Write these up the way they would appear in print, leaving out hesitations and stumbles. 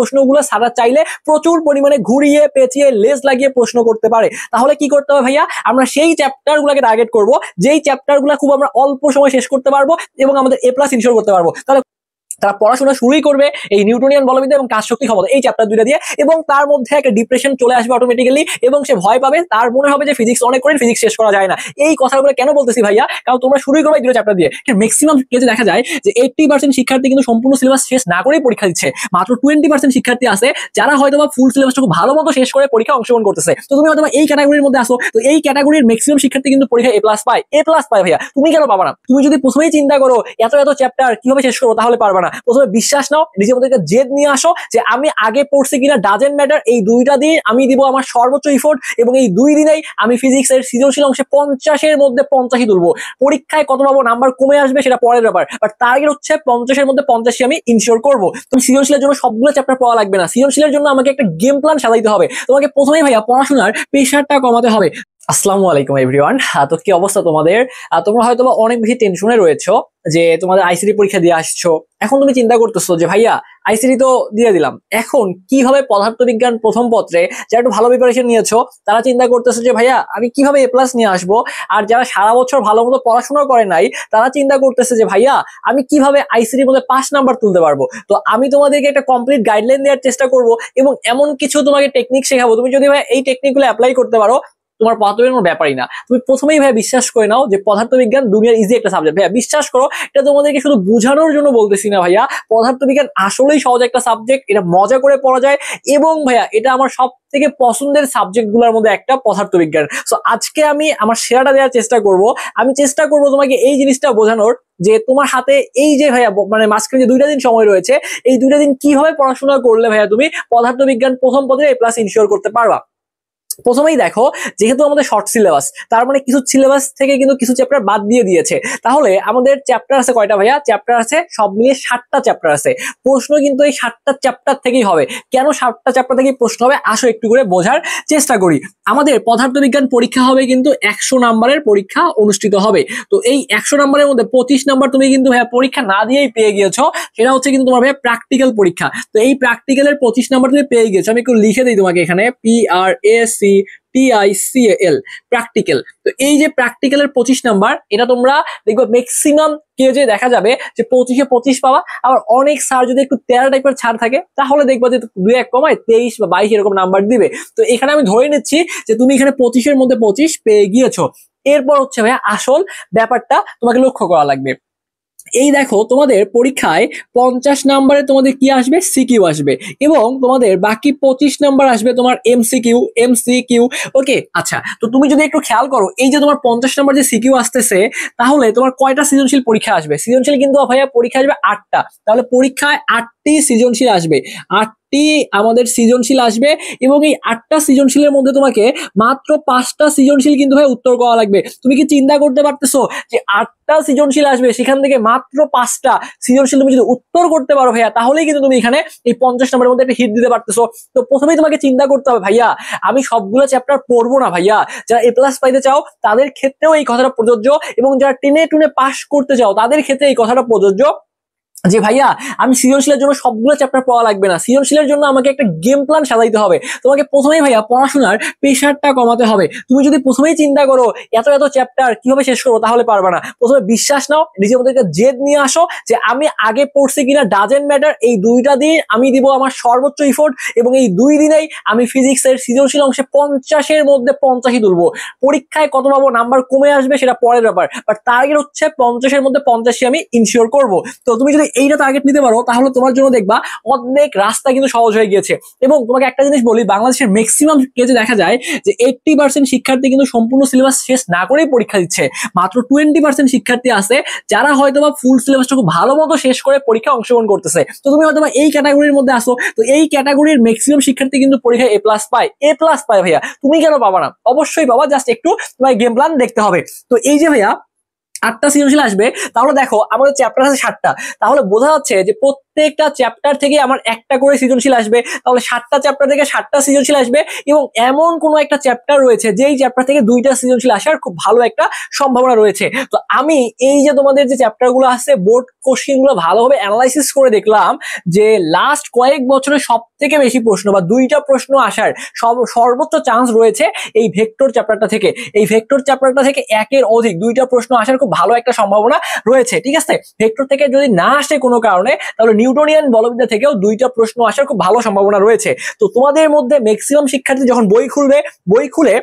প্রশ্নগুলো সারা চাইলে প্রচুর পরিমাণে ঘুরিয়ে পেঁচিয়ে লেজ লাগিয়ে প্রশ্ন করতে পারে। তাহলে কি করতে হবে ভাইয়া, আমরা সেই চ্যাপ্টার গুলাকে টার্গেট করবো যেই চ্যাপ্টার গুলা খুব আমরা অল্প সময় শেষ করতে পারবো এবং আমাদের এ প্লাস ইনশিওর করতে পারবো। তাহলে তারা পড়াশোনা শুরুই করবে এই নিউটনিয়ান বলবিদ্যা এবং কাজ শক্তি ক্ষমতা এই চ্যাপ্টার দুইটা দিয়ে, এবং তার মধ্যে একটা ডিপ্রেশন চলে আসবে অটোমেটিক্যালি এবং সে ভয় পাবে, তার মনে হবে যে ফিজিক্স অনেক করেন, ফিজিক্স শেষ করা যায় না। এই কথাগুলো কেন বলতেছি ভাইয়া, কারণ তোমরা শুরুই করবে এই দুটো চ্যাপ্টার দিয়ে। ম্যাক্সিমাম কেসে দেখা যায় যে 80% শিক্ষার্থী কিন্তু সম্পূর্ণ সিলেবাস শেষ না করেই পরীক্ষা দিচ্ছে। মাত্র 20% শিক্ষার্থী আছে যারা হয়তো বা ফুল সিলেবাসটাকে ভালো মতো শেষ করে পরীক্ষা অংশগ্রহণ করতেছে। তো তুমি হয়তো এই ক্যাটাগরির মধ্যে আসো, তো এই ক্যাটাগরির ম্যাক্সিমাম শিক্ষার্থী কিন্তু পরীক্ষা এ প্লাস পায় ভাইয়া। তুমি কেন পাবা না? তুমি যদি প্রথমেই চিন্তা করো এত এত চ্যাপ্টার কিভাবে শেষ করবো, তাহলে পারবা না। প্রথমে বিশ্বাস নাও, নিজের মধ্যে একটা জেদ নিয়ে আসো যে আমি আগে পড়ছি কিনা ডাজেন্ট ম্যাটার, এই দুইটা দিন আমি দিব আমার সর্বোচ্চ ইফোর্ট এবং এই 2 দিনেই আমি ফিজিক্সের সৃজনশীল অংশে 50-এর মধ্যে 50-ই তুলবো। পরীক্ষায় কত পাবো, নাম্বার কমে আসবে সেটা পরের ব্যাপার, বাট টার্গেট হচ্ছে 50-এর মধ্যে 50 আমি ইনশিওর করবো। তুমি সৃজনশীলের জন্য সবগুলো চ্যাপ্টার পড়া লাগবে না, সৃজনশীলের জন্য আমাকে একটা গেম প্ল্যান সাজাইতে হবে। তোমাকে প্রথমেই ভাইয়া পড়াশোনার প্রেশারটা কমাতে হবে। আসসালামু আলাইকুম এভরিওয়ান। তো কি অবস্থা তোমাদের? তোমরা হয়তো অনেক বেশি টেনশনে রয়েছো যে তোমাদের আইসিটি পরীক্ষা দিয়ে আসছো। এখন তুমি চিন্তা করতেছো যে ভাইয়া আইসিটি তো দিয়ে দিলাম, এখন কিভাবে পদার্থবিজ্ঞান প্রথম পত্রে যারা একটু ভালো প্রিপারেশন নিয়েছো তারা চিন্তা করতেছো যে ভাইয়া আমি কিভাবে এ প্লাস নিয়ে আসবো, আর যারা সারা বছর ভালো মতো পড়াশোনা করে নাই তারা চিন্তা করতেছে যে ভাইয়া আমি কিভাবে আইসিটির মধ্যে 5 নাম্বার তুলতে পারবো। তো আমি তোমাদেরকে একটা কমপ্লিট গাইডলাইন দেওয়ার চেষ্টা করবো এবং এমন কিছু তোমাকে টেকনিক শেখাবো, তুমি যদি ভাই এই টেকনিকগুলো অ্যাপ্লাই করতে পারো তোমার পদার্থবিজ্ঞান কোনো ব্যাপারই না। তুমি প্রথমেই ভাই বিশ্বাস করে নাও যে পদার্থবিজ্ঞান দুনিয়ার ইজি একটা সাবজেক্ট। ভাইয়া বিশ্বাস করো, এটা তোমাদেরকে শুধু বোঝানোর জন্য বলতেছি না ভাইয়া, পদার্থবিজ্ঞান আসলেই সহজ একটা সাবজেক্ট, এটা মজা করে পড়া যায় এবং ভাইয়া এটা আমার সব থেকে পছন্দের সাবজেক্ট গুলোর মধ্যে একটা পদার্থবিজ্ঞান। সো আজকে আমি আমার সেরাটা দেওয়ার চেষ্টা করব। আমি চেষ্টা করব তোমাকে এই জিনিসটা বোঝানোর যে তোমার হাতে এই যে ভাইয়া মানে মাঝখানে যে 2টা দিন সময় রয়েছে, এই 2টা দিন কিভাবে পড়াশোনা করলে ভাইয়া তুমি পদার্থবিজ্ঞান প্রথম পত্রে এ প্লাস ইনশিওর করতে পারবা। প্রথমেই দেখো, যেহেতু আমাদের শর্ট সিলেবাস, তার মানে কিছু সিলেবাস থেকে কিন্তু কিছু চ্যাপ্টার বাদ দিয়ে দিয়েছে। তাহলে আমাদের চ্যাপ্টার আছে কয়টা ভাইয়া? চ্যাপ্টার আছে সব মিলিয়ে 7টা চ্যাপ্টার আছে। প্রশ্ন কিন্তু এই 7টা চ্যাপ্টার থেকেই হবে। কেন 7টা চ্যাপ্টার থেকেই প্রশ্ন হবে, আসো একটু করে বোঝার চেষ্টা করি। আমাদের পদার্থবিজ্ঞান পরীক্ষা হবে কিন্তু 100 নাম্বারের পরীক্ষা অনুষ্ঠিত হবে। তো এই 100 নাম্বারের মধ্যে 25 নাম্বার তুমি কিন্তু ভাইয়া পরীক্ষা না দিয়েই পেয়ে গিয়েছো, সেটা হচ্ছে কিন্তু তোমার ভাইয়া প্র্যাকটিক্যাল পরীক্ষা। তো এই প্র্যাকটিক্যালের 25 নাম্বার তুমি পেয়ে গেছো। আমি একটু লিখে দিই তোমাকে এখানে, PRACTICAL প্র্যাকটিক্যাল। তো এই যে প্র্যাকটিক্যালের 25 নাম্বার, এটা তোমরা দেখবে ম্যাক্সিমাম কেজে দেখা যাবে যে 25-এ 25 পাওয়া। আবার অনেক স্যার যদি একটু তেরা টাইপের ছাড় থাকে তাহলে দেখবা যে 2-1 কমায় 23 বা 22 এরকম নাম্বার দিবে। তো এখানে আমি ধরে নিচ্ছি যে তুমি এখানে 25-এর মধ্যে 25 পেয়ে গিয়েছো। এরপর হচ্ছে ভাইয়া আসল ব্যাপারটা তোমাকে লক্ষ্য করা লাগবে। এই দেখো, তোমাদের পরীক্ষায় 50 নাম্বারে তোমাদের কি আসবে, সিকিউ আসবে, এবং তোমাদের বাকি 25 নাম্বার আসবে তোমার এমসিকিউ। ওকে, আচ্ছা, তো তুমি যদি একটু খেয়াল করো এই যে তোমার 50 নাম্বার যে সিকিউ আসতেছে, তাহলে তোমার কয়টা সৃজনশীল পরীক্ষা আসবে? সৃজনশীল কিন্তু ভাইয়া পরীক্ষা আসবে 8টা। তাহলে পরীক্ষায় 8টি সৃজনশীল আসবে, 8টি আমাদের সৃজনশীল আসবে, এবং এই 8টা সৃজনশীলের মধ্যে তোমাকে মাত্র 5টা সৃজনশীল কিন্তু ভাই উত্তর করা লাগবে। তুমি কি চিন্তা করতে পারতেছো যে 8টা সৃজনশীল আসবে, সেখান থেকে মাত্র 5টা সৃজনশীল তুমি যদি উত্তর করতে পারো ভাইয়া, তাহলেই কিন্তু তুমি এখানে এই 50 নম্বরের মধ্যে একটা হিট দিতে পারতেছো। তো প্রথমেই তোমাকে চিন্তা করতে হবে ভাইয়া আমি সবগুলো চ্যাপ্টার পড়বো না। ভাইয়া যারা এ প্লাস পাইতে চাও তাদের ক্ষেত্রেও এই কথাটা প্রযোজ্য, এবং যারা টেনে টুনে পাস করতে চাও তাদের ক্ষেত্রে এই কথাটা প্রযোজ্য যে ভাইয়া আমি সৃজনশীলের জন্য সবগুলো চ্যাপ্টার পড়া লাগবে না, সৃজনশীলের জন্য আমাকে একটা গেম প্ল্যান সাজাইতে হবে। তোমাকে প্রথমেই ভাইয়া পড়াশোনার প্রেশারটা কমাতে হবে। তুমি যদি প্রথমেই চিন্তা করো এত এত চ্যাপ্টার কিভাবে শেষ করবো, তাহলে পারবা না। প্রথমে বিশ্বাস নাও, নিজের মধ্যে একটা জেদ নিয়ে আসো যে আমি আগে পড়ছি কিনা ডাজেন্ট ম্যাটার, এই 2টা দিন আমি দিব আমার সর্বোচ্চ ইফোর্ট এবং এই 2 দিনেই আমি ফিজিক্সের সৃজনশীল অংশে 50-এর মধ্যে 50-ই তুলবো। পরীক্ষায় কত পাবো, নাম্বার কমে আসবে সেটা পরের ব্যাপার, বাট টার্গেট হচ্ছে 50-এর মধ্যে 50 আমি ইনশিওর করবো। তো তুমি যদি এইটা টার্গেট নিতে পারো তাহলে তোমার জন্য দেখবা অনেক রাস্তা কিন্তু সহজ হয়ে গিয়েছে। এবং তোমাকে একটা জিনিস বলি, বাংলাদেশের ম্যাক্সিমাম কেসে দেখা যায় যে 80% শিক্ষার্থী কিন্তু সম্পূর্ণ সিলেবাস শেষ না করেই পরীক্ষা দিচ্ছে। মাত্র 20% শিক্ষার্থী আছে যারা হয়তো বা ফুল সিলেবাসটা খুব ভালো মতো শেষ করে পরীক্ষা অংশগ্রহণ করতেছে। তো তুমি হয়তো এই ক্যাটাগরির মধ্যে আসো, তো এই ক্যাটাগরির ম্যাক্সিমাম শিক্ষার্থী কিন্তু পরীক্ষায় এ প্লাস পায় ভাইয়া। তুমি কেন পাবা না? অবশ্যই পাবা, জাস্ট একটু তোমার গেম প্ল্যান দেখতে হবে। তো এই যে ভাইয়া 8টা সৃজনশীল আসবে, তাহলে দেখো আমাদের চ্যাপ্টার আছে 7টা, তাহলে বোঝা যাচ্ছে যে প্রত্যেকটা চ্যাপ্টার থেকে আমার একটা করে সৃজনশীল আসবে, তাহলে 7টা চ্যাপ্টার থেকে 7টা সৃজনশীল আসবে এবং এমন কোনো একটা চ্যাপ্টার রয়েছে যেই চ্যাপ্টার থেকে 2টা সৃজনশীল আসার খুব ভালো একটা সম্ভাবনা রয়েছে। তো আমি এই যে তোমাদের যে চ্যাপ্টারগুলো আছে বোর্ড কোশ্চেন গুলো ভালোভাবে অ্যানালাইসিস করে দেখলাম যে লাস্ট কয়েক বছরে সব থেকে বেশি প্রশ্ন বা 2টা প্রশ্ন আসার সর্বোচ্চ চান্স রয়েছে এই ভেক্টর চ্যাপ্টারটা থেকে। এই ভেক্টর চ্যাপ্টারটা থেকে একের অধিক 2টা প্রশ্ন আসার খুব ভালো একটা সম্ভাবনা রয়েছে, ঠিক আছে। ভেক্টর থেকে যদি না আসে কোনো কারণে, তাহলে নিউটনিয়ান বলবিদ্যা থেকেও 2টা প্রশ্ন আসার খুব ভালো সম্ভাবনা রয়েছে। তো তোমাদের মধ্যে ম্যাক্সিমাম শিক্ষার্থী যখন বই খুলে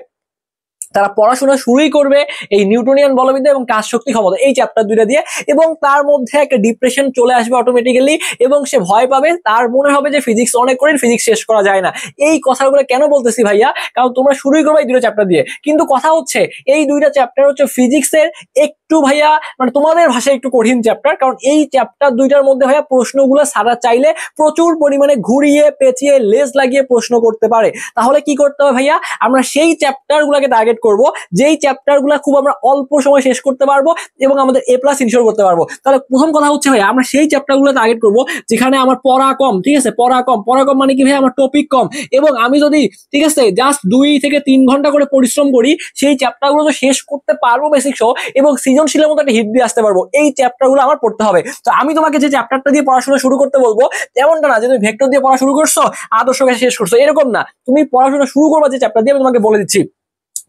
তারা পড়াশোনা শুরুই করবে এই নিউটনিয়ান বলবিদ্যা এবং কাজ শক্তি ক্ষমতা এই চ্যাপ্টার 2টা দিয়ে, এবং তার মধ্যে একটা ডিপ্রেশন চলে আসবে অটোমেটিক্যালি এবং সে ভয় পাবে, তার মনে হবে যে ফিজিক্স অনেক কঠিন, ফিজিক্স শেষ করা যায় না। এই কথাগুলো কেন বলতেছি ভাইয়া, কারণ তোমরা শুরুই করবে এই 2টা চ্যাপ্টার দিয়ে, কিন্তু কথা হচ্ছে এই 2টা চ্যাপ্টার হচ্ছে ফিজিক্সের একটু ভাইয়া মানে তোমাদের ভাষায় একটু কঠিন চ্যাপ্টার, কারণ এই চ্যাপ্টার 2টার মধ্যে ভাইয়া প্রশ্নগুলো সারা চাইলে প্রচুর পরিমাণে ঘুরিয়ে পেঁচিয়ে লেজ লাগিয়ে প্রশ্ন করতে পারে। তাহলে কি করতে হবে ভাইয়া, আমরা সেই চ্যাপ্টার গুলাকে টার্গেট করব যেই চ্যাপ্টারগুলো খুব আমরা অল্প সময় শেষ করতে পারবো এবং আমাদের এ প্লাস ইনশিওর করতে পারবো। তাহলে প্রথম কথা হচ্ছে ভাই আমরা সেই চ্যাপ্টারগুলো টার্গেট করব যেখানে আমার পড়া কম, ঠিক আছে, পড়া কম মানে কি ভাই, আমার টপিক কম, এবং আমি যদি ঠিক আছে জাস্ট 2 থেকে 3 ঘন্টা করে পরিশ্রম করি সেই চ্যাপ্টারগুলো তো শেষ করতে পারবো বেসিক সহ, এবং সৃজনশীলের মতো একটা হিট দিয়ে আসতে পারবো। এই চ্যাপ্টারগুলো আমার পড়তে হবে। তো আমি তোমাকে যে চ্যাপ্টারটা দিয়ে পড়াশোনা শুরু করতে বলবো তেমনটা না যে তুমি ভেক্টর দিয়ে পড়া শুরু করছো আদর্শ গ্যাস শেষ করছো, এরকম না। তুমি পড়াশোনা শুরু করবা যে চ্যাপ্টার দিয়ে, আমি তোমাকে বলে দিচ্ছি।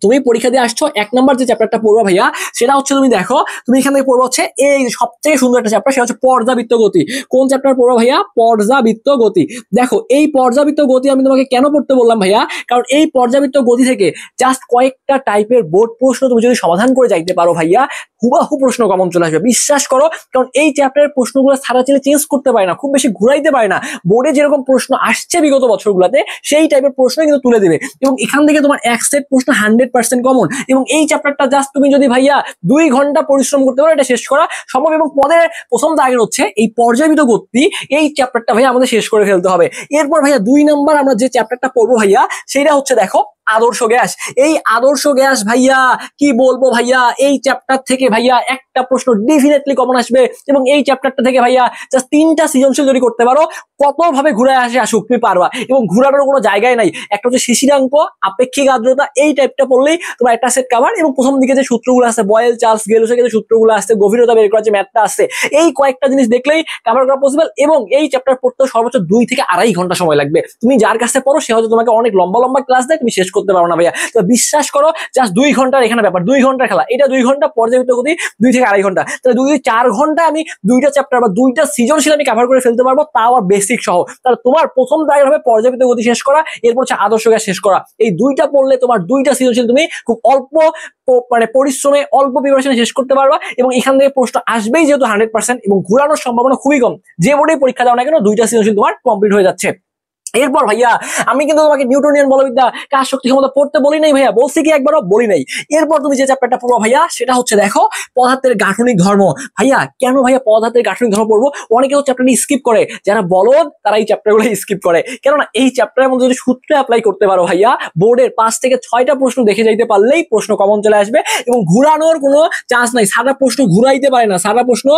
তুমি পরীক্ষা দিয়ে আসছো, 1 নাম্বার যে চ্যাপ্টারটা পড়বা ভাইয়া সেটা হচ্ছে, তুমি দেখো তুমি এখান থেকে পড়বা হচ্ছে এই সবথেকে সুন্দর একটা চ্যাপ্টার, সেটা হচ্ছে পর্যাবৃত্ত গতি। কোন চ্যাপ্টার পড়বা ভাইয়া? পর্যাবৃত্ত গতি। দেখো এই পর্যাবৃত্ত গতি আমি তোমাকে কেন পড়তে বললাম ভাইয়া, কারণ এই পর্যাবৃত্ত গতি থেকে জাস্ট কয়েকটা টাইপের বোর্ড প্রশ্ন তুমি যদি সমাধান করে যাইতে পারো ভাইয়া, হুবাহু প্রশ্ন কমন চলে আসবে, বিশ্বাস করো। কারণ এই চ্যাপ্টারের প্রশ্নগুলো সারা চেলে চেঞ্জ করতে পারে না, খুব বেশি ঘুরাইতে পারে না। বোর্ডে যেরকম প্রশ্ন আসছে বিগত বছরগুলোতে সেই টাইপের প্রশ্ন কিন্তু তুলে দেবে, এবং এখান থেকে তোমার এক সেট প্রশ্ন 100% কমন। এবং এই চ্যাপ্টারটা জাস্ট তুমি যদি ভাইয়া 2 ঘন্টা পরিশ্রম করতে পারো এটা শেষ করা সম্ভব। এবং পদের প্রথম টার্গেট হচ্ছে এই পর্যাবৃত্ত গতি, এই চ্যাপ্টারটা ভাইয়া আমাদের শেষ করে ফেলতে হবে। এরপর ভাইয়া 2 নাম্বার আমরা যে চ্যাপ্টারটা পড়বো ভাইয়া সেটা হচ্ছে দেখো আদর্শ গ্যাস। এই আদর্শ গ্যাস ভাইয়া কি বলবো ভাইয়া, এই চ্যাপ্টার থেকে ভাইয়া একটা প্রশ্ন ডেফিনেটলি কমন আসবে, এবং এই চ্যাপ্টারটা থেকে ভাইয়া জাস্ট 3টা সৃজনশীল যদি করতে পারো কত ভাবে ঘুরায় আসুক তুমি পারবা, এবং ঘুরানোর কোনো জায়গায় নাই। একটা হচ্ছে শিশিরাঙ্ক, আপেক্ষিক আর্দ্রতা, এই টাইপটা পড়লেই তোমার একটা সেট কাভার। এবং প্রথম দিকে যে সূত্রগুলো আছে বয়েল চার্লস গেলসের যে সূত্রগুলো আছে, গভীরতা বের করার যে ম্যাথটা আছে, এই কয়েকটা জিনিস দেখলেই কাভার করা পসিবল। এবং এই চ্যাপ্টার পড়তে সর্বোচ্চ 2 থেকে 2.5 ঘন্টা সময় লাগবে। তুমি যার কাছে পড়ো সে হয়তো তোমাকে অনেক লম্বা লম্বা ক্লাস দেয়, তুমি শেষ করতে পারো না ভাইয়া। তো বিশ্বাস করো জাস্ট 2 ঘন্টার এখানে ব্যাপার, 2 ঘন্টার খেলা এটা, 2 ঘন্টা পর্যাবৃত্ত গতি 2 থেকে 2.5 ঘন্টা, তাহলে 2-4 ঘন্টা আমি 2টা চ্যাপ্টার বা 2টা সৃজনশীল আমি কভার করে ফেলতে পারবো, তাও আর বেসিক সহ। তাহলে তোমার প্রথম টার্গেট হবে পর্যাবৃত্ত গতি শেষ করা, এরপর হচ্ছে আদর্শ গ্যাস শেষ করা। এই 2টা পড়লে তোমার 2টা সৃজনশীল তুমি খুব অল্প মানে পরিশ্রমে অল্প প্রিপারেশনে শেষ করতে পারবা, এবং এখান থেকে প্রশ্ন আসবেই যেহেতু 100%, এবং ঘুরানোর সম্ভাবনা খুবই কম। যে বোর্ডে পরীক্ষা দাও না কেন 2টা সৃজনশীল তোমার কমপ্লিট হয়ে যাচ্ছে। এরপর ভাইয়া আমি কিন্তু তোমাকে নিউটনিয়ান বলবিদ্যা কাজ শক্তি ক্ষমতা পড়তে বলি নাই ভাইয়া, বলছি কি একবারও বলি নাই। এরপর তুমি যে চ্যাপ্টারটা পড়বো ভাইয়া সেটা হচ্ছে দেখো পদার্থের গাঠনিক ধর্ম। ভাইয়া কেন ভাইয়া পদার্থের গাঠনিক ধর্ম পড়বো? অনেকে তো চ্যাপ্টারটি স্কিপ করে, যারা বলদ তারা এই চ্যাপ্টারগুলো স্কিপ করে। কেননা এই চ্যাপ্টারের মধ্যে যদি সূত্র অ্যাপ্লাই করতে পারো ভাইয়া, বোর্ডের 5 থেকে 6টা প্রশ্ন দেখে যাইতে পারলেই প্রশ্ন কমন চলে আসবে, এবং ঘুরানোর কোনো চান্স নাই। সারা প্রশ্ন ঘুরাইতে পারে না, সারা প্রশ্ন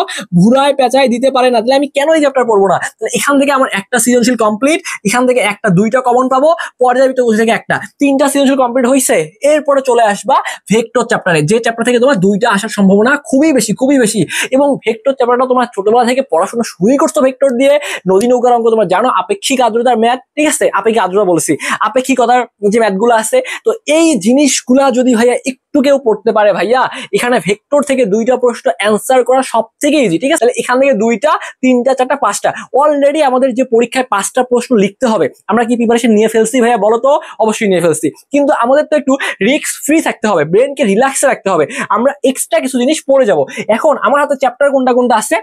ঘুরায় পেঁচায় দিতে পারে না। তাহলে আমি কেন এই চ্যাপ্টার পড়বো না? তাহলে এখান থেকে আমার একটা সৃজনশীল কমপ্লিট, এখান থেকে একটা 2টা কমন পাবো, পর্যাবৃত্ত গতি থেকে একটা 3টা সৃজনশীল কমপ্লিট হইছে। এরপরে চলে আসবা ভেক্টর চ্যাপ্টারে, যে চ্যাপ্টার থেকে তোমার 2টা আসার সম্ভাবনা খুবই বেশি। এবং ভেক্টর চ্যাপ্টারটা তোমার ছোটবেলা থেকে পড়াশোনা শুরুই করছো ভেক্টর দিয়ে, নদী নৌকার অঙ্ক তোমরা জানো, আপেক্ষিক আর্দ্রতার ম্যাথ, ঠিক আছে, আপেক্ষিক আর্দ্রতা বলছি, আপেক্ষিকতার যে ম্যাথগুলো আছে। তো এই জিনিসগুলা যদি ভাইয়া একটু কেউ পড়তে পারে ভাইয়া, এখানে ভেক্টর থেকে 2টা প্রশ্ন অ্যান্সার করা সব থেকে ইজি, ঠিক আছে। তাহলে এখান থেকে 2টা 3টা 4টা 5টা অলরেডি আমাদের যে পরীক্ষায় 5টা প্রশ্ন লিখতে হবে, আমরা কি প্রিপারেশন নিয়ে ফেলছি ভাইয়া বলো তো? অবশ্যই নিয়ে ফেলছি, কিন্তু আমাদের তো একটু রিস্ক ফ্রি থাকতে হবে, ব্রেনকে রিল্যাক্সে রাখতে হবে। আমরা এক্সট্রা কিছু জিনিস পড়ে যাব। এখন আমার হাতে চ্যাপ্টার কোনটা কোনটা আছে?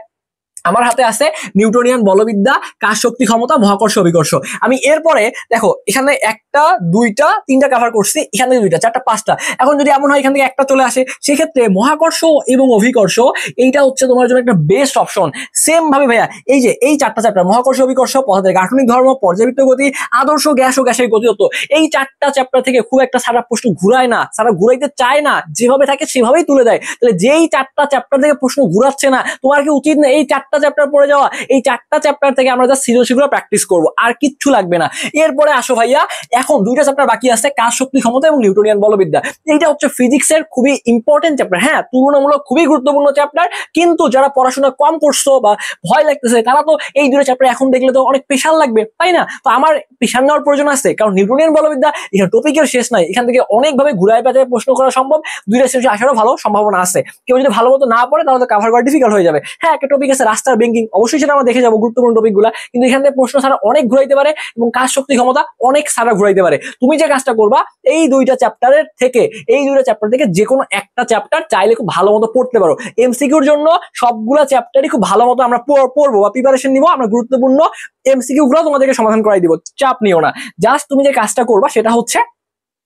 আমার হাতে আছে নিউটনিয়ান বলবিদ্যা, কাজ শক্তি ক্ষমতা, মহাকর্ষ অভিকর্ষ। আমি এরপরে দেখো এখানে 1টা 2টা 3টা কভার করছি, এখান থেকে 2টা 4টা 5টা। এখন যদি এমন হয় এখান থেকে একটা চলে আসে, সেক্ষেত্রে মহাকর্ষ এবং অভিকর্ষ এইটা হচ্ছে তোমার জন্য একটা বেস্ট অপশন। সেম ভাবে ভাইয়া এই যে এই 4টা চ্যাপ্টার, মহাকর্ষ অভিকর্ষ, পদার্থের গাঠনিক ধর্ম, পর্যাবৃত্ত গতি, আদর্শ গ্যাস ও গ্যাসের গতিতত্ত্ব, এই 4টা চ্যাপ্টার থেকে খুব একটা সারা প্রশ্ন ঘুরায় না, সারা ঘুরাইতে চায় না, যেভাবে থাকে সেভাবেই তুলে দেয়। তাহলে যেই 4টা চ্যাপ্টার থেকে প্রশ্ন ঘুরাচ্ছে না, তোমার কি উচিত না এই 4টা 4টা চ্যাপ্টার পড়ে যাওয়া, এই 4টা চ্যাপ্টার থেকে আমরা জাস্ট সৃজনশীলগুলো প্র্যাকটিস করবো, আর কিচ্ছু লাগবে না। এরপরে আসো ভাইয়া, এখন 2টা চ্যাপ্টার বাকি আছে, কাজ, শক্তি, ক্ষমতা এবং নিউটনিয়ান বলবিদ্যা। এইটা হচ্ছে ফিজিক্সের খুবই ইম্পর্টেন্ট চ্যাপ্টার, হ্যাঁ তুলনামূলক খুবই গুরুত্বপূর্ণ চ্যাপ্টার, কিন্তু যারা পড়াশোনা কম করছো বা ভয় লাগতেছে তারা তো এই 2টা চ্যাপ্টার এখন দেখলে তো অনেক প্রেশার লাগবে, তাই না? তো আমার প্রেশার নেওয়ার প্রয়োজন আছে, কারণ নিউটনিয়ান বলবিদ্যা এখানে টপিকের শেষ নাই, এখান থেকে অনেকভাবে ঘুরায় পেঁচায় প্রশ্ন করা সম্ভব, 2টা সেশন আসারও ভালো সম্ভাবনা আছে। কেউ যদি ভালো মতো না পড়ে তাহলে তো কভার করা ডিফিকাল্ট হয়ে যাবে। হ্যাঁ, একটা টপিক আছে রাস্তার ব্যাংকিং, অবশ্যই সেটা আমরা দেখে যাবো গুরুত্বপূর্ণ টপিকগুলো, কিন্তু এখান থেকে প্রশ্ন ছাড়া অনেক ঘুরাইতে পারে এবং কাজ, শক্তি, ক্ষমতা অনেক সারা ঘুরাইতে পারে। তুমি যে কাজটা করবা, এই 2টা চ্যাপ্টারের থেকে যে কোনো একটা চ্যাপ্টার চাইলে খুব ভালো মতো পড়তে পারো। এমসিকিউর জন্য সবগুলা চ্যাপ্টারই খুব ভালো মতো আমরা পড়বো বা প্রিপারেশন নিবো, আমরা গুরুত্বপূর্ণ এমসিকিউ গুলো তোমাদেরকে সমাধান করাই দিব, চাপ নিও না। জাস্ট তুমি যে কাজটা করবা সেটা হচ্ছে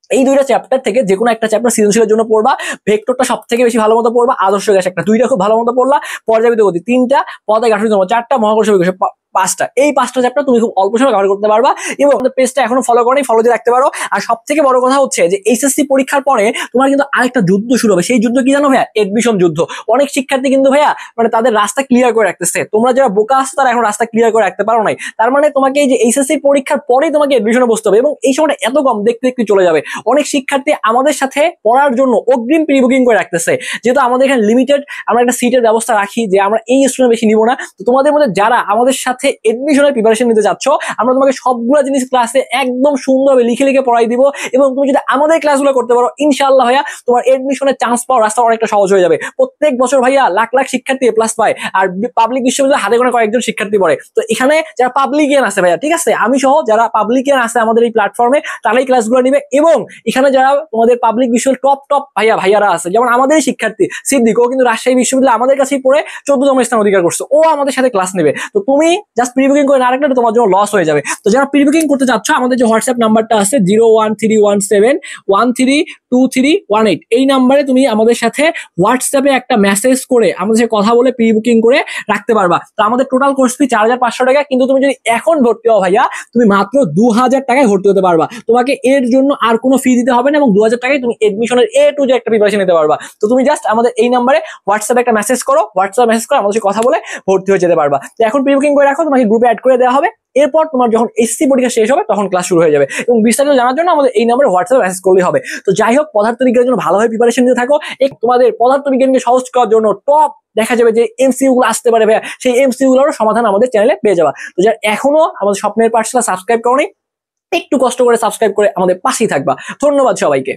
এই 2টা চ্যাপ্টার থেকে যে কোনো একটা চ্যাপ্টার সৃজনশীলের জন্য পড়বা, ভেক্টরটা সব থেকে বেশি ভালো মতো পড়বা, আদর্শ গ্যাস একটা, 2টা খুব ভালো মতো পড়লা, পর্যাবৃত্ত গতি 3টা, পদে গাঠনিক ধর্ম 4টা, মহাকর্ষ বিকর্ষ 5টা, এই 5টা চ্যাপ্টার তুমি খুব অল্প সময় কভার করতে পারবা। এবং আমাদের পেজটা এখনো ফলো করনি, ফলো দিয়ে রাখতে পারো। আর সব থেকে বড় কথা হচ্ছে যে এইচএসসি পরীক্ষার পরে তোমার কিন্তু আরেকটা যুদ্ধ শুরু হবে। সেই যুদ্ধ কি জানো ভাইয়া? এডমিশন যুদ্ধ। অনেক শিক্ষার্থী কিন্তু ভাইয়া মানে তাদের রাস্তা ক্লিয়ার করে রাখতেছে, তোমরা যারা বোকা আছো তারা এখন রাস্তা ক্লিয়ার করে রাখতে পারো নাই। তার মানে তোমাকে এই যে এইচএসসি পরীক্ষার পরেই তোমাকে এডমিশনে বসতে হবে, এবং এই সময়টা এত কম, দেখতে দেখতে চলে যাবে। অনেক শিক্ষার্থী আমাদের সাথে পড়ার জন্য অগ্রিম প্রি বুকিং করে রাখতেছে, যেহেতু আমাদের এখানে লিমিটেড আমরা একটা সিটের ব্যবস্থা রাখি যে আমরা এই স্টুডেন্ট বেশি নিব না। তো তোমাদের মধ্যে যারা আমাদের সাথে এডমিশনের প্রিপারেশন নিতে যাচ্ছ, আমরা তোমাকে সবগুলো জিনিস ক্লাসে একদম সুন্দরভাবে লিখে লিখে পড়াই দিব, এবং তুমি যদি আমাদের ক্লাসগুলো করতে পারো ইনশাআল্লাহ ভাইয়া তোমার এডমিশনের চান্স পাওয়ার রাস্তা অনেকটা সহজ হয়ে যাবে। প্রত্যেক বছর ভাইয়া লাখ লাখ শিক্ষার্থী এ প্লাস পায়, আর পাবলিক বিশ্ববিদ্যালয়ে হাতে গোনা কয়েকজন শিক্ষার্থী পড়ে। তো এখানে যারা পাবলিকিয়ান আছে ভাইয়া, ঠিক আছে, আমি সহ যারা পাবলিকিয়ান আছে আমাদের এই প্ল্যাটফর্মে, তারাই ক্লাসগুলো নিবে। এবং এখানে যারা তোমাদের পাবলিক বিশ্ববিদ্যালয়ের টপ ভাইয়ারা আছে, যেমন আমাদের শিক্ষার্থী সিদ্দিক, ও কিন্তু রাজশাহী বিশ্ববিদ্যালয় আমাদের কাছেই পড়ে 14তম স্থান অধিকার করছে, ও আমাদের সাথে ক্লাস নেবে। তো তুমি জাস্ট প্রি বুকিং করে না রাখলে তোমার জন্য লস হয়ে যাবে। তো যারা প্রি বুকিং করতে চাচ্ছ, আমাদের যে হোয়াটসঅ্যাপ নাম্বারটা আছে 01317132318, এই নাম্বারে তুমি আমাদের সাথে হোয়াটসঅ্যাপে একটা মেসেজ করে আমাদের সাথে কথা বলে প্রি বুকিং করে রাখতে পারবা। তো আমাদের টোটাল কোর্স ফি 4500 টাকা, কিন্তু তুমি যদি এখন ভর্তি হও ভাইয়া, তুমি মাত্র 2000 টাকায় ভর্তি হতে পারবা। তোমাকে এর জন্য আর কোনো ফি দিতে হবে না, এবং 2000 টাকায় তুমি এডমিশনের A to Z একটা প্রিপারেশন নিতে পারবা। তো তুমি জাস্ট আমাদের এই নাম্বারে হোয়াটসঅ্যাপে একটা মেসেজ করো, হোয়াটসঅ্যাপ মেসেজ করে আমাদের সাথে কথা বলে ভর্তি হয়ে যেতে পারবা। তো এখন প্রি বুকিং করে রাখো, তোমাকে গ্রুপে অ্যাড করে দেওয়া হবে। এরপর তোমার যখন এসসি পরীক্ষা শেষ হবে তখন ক্লাস শুরু হয়ে যাবে, এবং বিস্তারিত জানার জন্য আমাদের এই নাম্বারে হোয়াটসঅ্যাপে মেসেজ করলেই হবে। তো যাই হোক, পদার্থবিজ্ঞানের জন্য ভালোভাবে প্রিপারেশন নিতে থাকো। তোমাদের পদার্থবিজ্ঞানকে সহজ করার জন্য টপ দেখা যাবে যে এমসিইউ গুলো আসতে পারে ভাইয়া, সেই এমসিইউ গুলোর সমাধান আমাদের চ্যানেলে পেয়ে যাবা। তো যারা এখনো আমাদের স্বপ্নের পাঠশালা সাবস্ক্রাইব করোনি, একটু কষ্ট করে সাবস্ক্রাইব করে আমাদের পাশেই থাকবা। ধন্যবাদ সবাইকে।